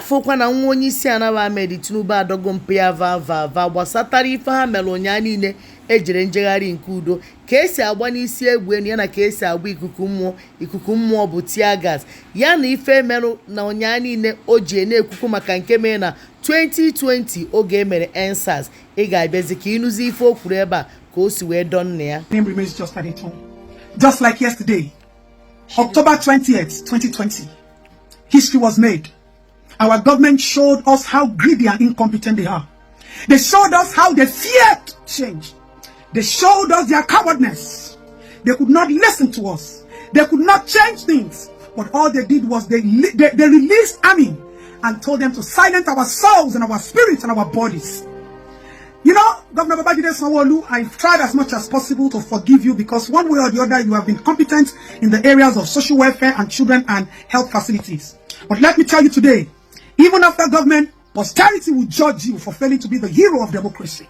fokwa na nwa onye isi anawa Ahmed Tinubu adogo mpia va gbasatara ife ha mere onya niile ejere njegharị nke udo ka esi agba n'isi egwu enu ya na ka esi agba ikuku mmụọ bụ tear gas ya na ife merụ na onya niile o ji na-ekwukwu maka nke mere na 2020 oge emere EndSARS ị ga-abịazi ka ịnụzi ife o kwuru ebe a ka o si wee dọ nne ya. Name remains just at it home. Just like yesterday, October 20th, 2020, history was made. Our government showed us how greedy and incompetent they are. They showed us how they feared change. They showed us their cowardness. They could not listen to us. They could not change things. But all they did was they released army and told them to silence our souls and our spirits and our bodies. You know, Governor Babajide Sanwo-Olu, I've tried as much as possible to forgive you because one way or the other you have been competent in the areas of social welfare and children and health facilities. But let me tell you today, even after government, posterity will judge you for failing to be the hero of democracy.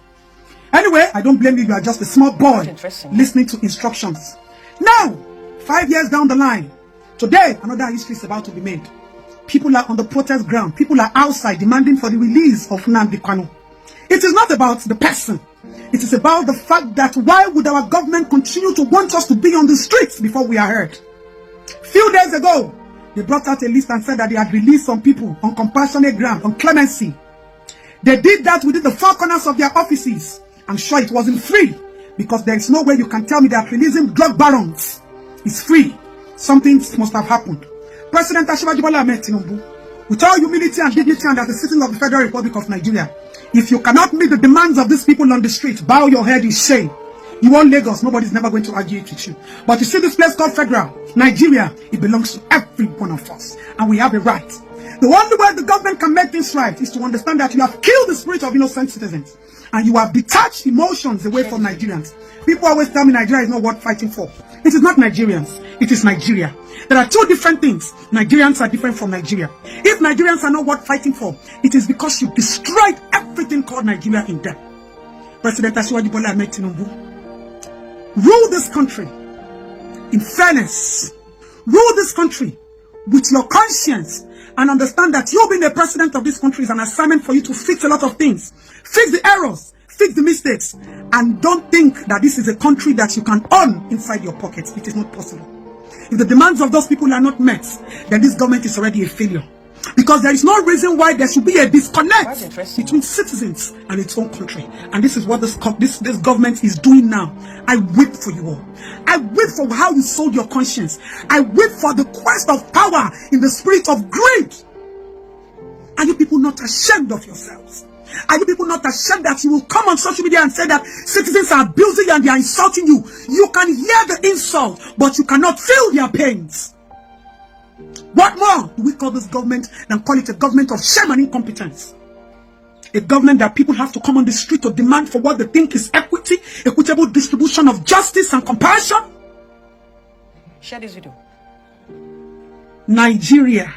Anyway, I don't blame you. You are just a small boy listening to instructions. Now, 5 years down the line, today, another history is about to be made. People are on the protest ground. People are outside demanding for the release of Nnamdi Kanu. It is not about the person. It is about the fact that why would our government continue to want us to be on the streets before we are heard? Few days ago, they brought out a list and said that they had released some people on compassionate ground, on clemency. They did that within the four corners of their offices. I'm sure it wasn't free because there is no way you can tell me that releasing drug barons is free. Something must have happened. President Bola Ahmed Tinubu, with all humility and dignity and as the citizen of the Federal Republic of Nigeria, if you cannot meet the demands of these people on the street, bow your head in shame. You want Lagos, nobody's never going to argue it with you. But you see this place called Federal, Nigeria, it belongs to every one of us. And we have a right. The only way the government can make things right is to understand that you have killed the spirit of innocent citizens. And you have detached emotions away from Nigerians. People always tell me Nigeria is not worth fighting for. It is not Nigerians. It is Nigeria. There are two different things. Nigerians are different from Nigeria. If Nigerians are not worth fighting for, it is because you destroyed everything called Nigeria in them. President Bola Ahmed Tinubu, rule this country in fairness. Rule this country with your conscience and understand that you being the president of this country is an assignment for you to fix a lot of things. Fix the errors, fix the mistakes, and don't think that this is a country that you can own inside your pockets. It is not possible. If the demands of those people are not met, then this government is already a failure. Because there is no reason why there should be a disconnect between citizens and its own country. And this is what this government is doing now. I weep for you all. I weep for how you sold your conscience. I weep for the quest of power in the spirit of greed. Are you people not ashamed of yourselves? Are you people not ashamed that you will come on social media and say that citizens are abusing you and they are insulting you? You can hear the insult, but you cannot feel their pains. What more do we call this government than call it a government of shame and incompetence? A government that people have to come on the street to demand for what they think is equity, equitable distribution of justice and compassion? Share this video. Nigeria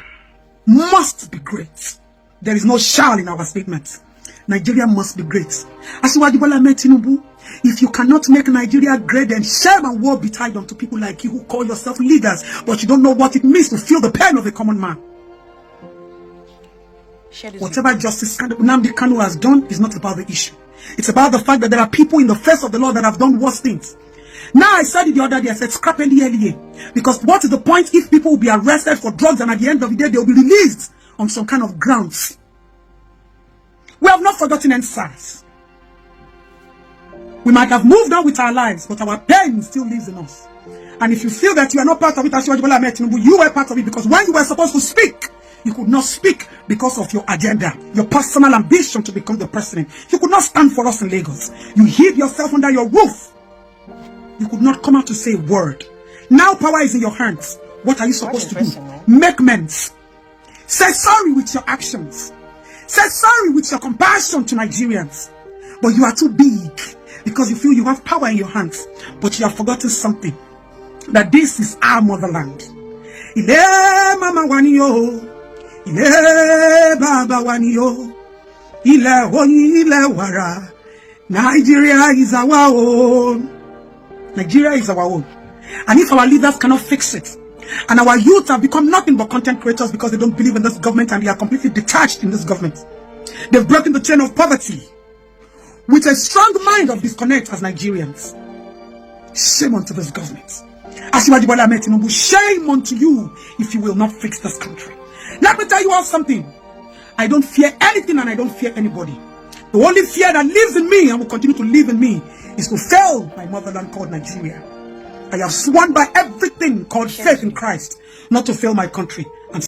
must be great. There is no shall in our statement. Nigeria must be great. Asiwaju Bola Ahmed Tinubu, if you cannot make Nigeria great, then shame and woe betide unto people like you who call yourself leaders, but you don't know what it means to feel the pain of a common man. Whatever justice Nnamdi Kanu has done is not about the issue. It's about the fact that there are people in the face of the law that have done worse things. Now I said it the other day, I said scrap NDLEA. Because what is the point if people will be arrested for drugs and at the end of the day they will be released on some kind of grounds? We have not forgotten EndSARS. We might have moved on with our lives, but our pain still lives in us. And if you feel that you are not part of it, Asiwaju Bola Ahmed Tinubu, you were part of it because when you were supposed to speak, you could not speak because of your agenda, your personal ambition to become the president. You could not stand for us in Lagos. You hid yourself under your roof. You could not come out to say a word. Now power is in your hands. What are you supposed to do? Make amends. Say sorry with your actions. Say sorry with your compassion to Nigerians. But you are too big because you feel you have power in your hands. But you have forgotten something. That this is our motherland. Ile mama waniyo. Ile baba waniyo. Ile wara. Nigeria is our own. Nigeria is our own. And if our leaders cannot fix it, And our youth have become nothing but content creators because they don't believe in this government and they are completely detached in this government. They've broken the chain of poverty with a strong mind of disconnect as Nigerians. Shame unto this government. Tinubu, shame unto you if you will not fix this country. Let me tell you all something. I don't fear anything and I don't fear anybody. The only fear that lives in me and will continue to live in me is to fail my motherland called Nigeria. I have sworn by everything called faith in Christ not to fail my country. And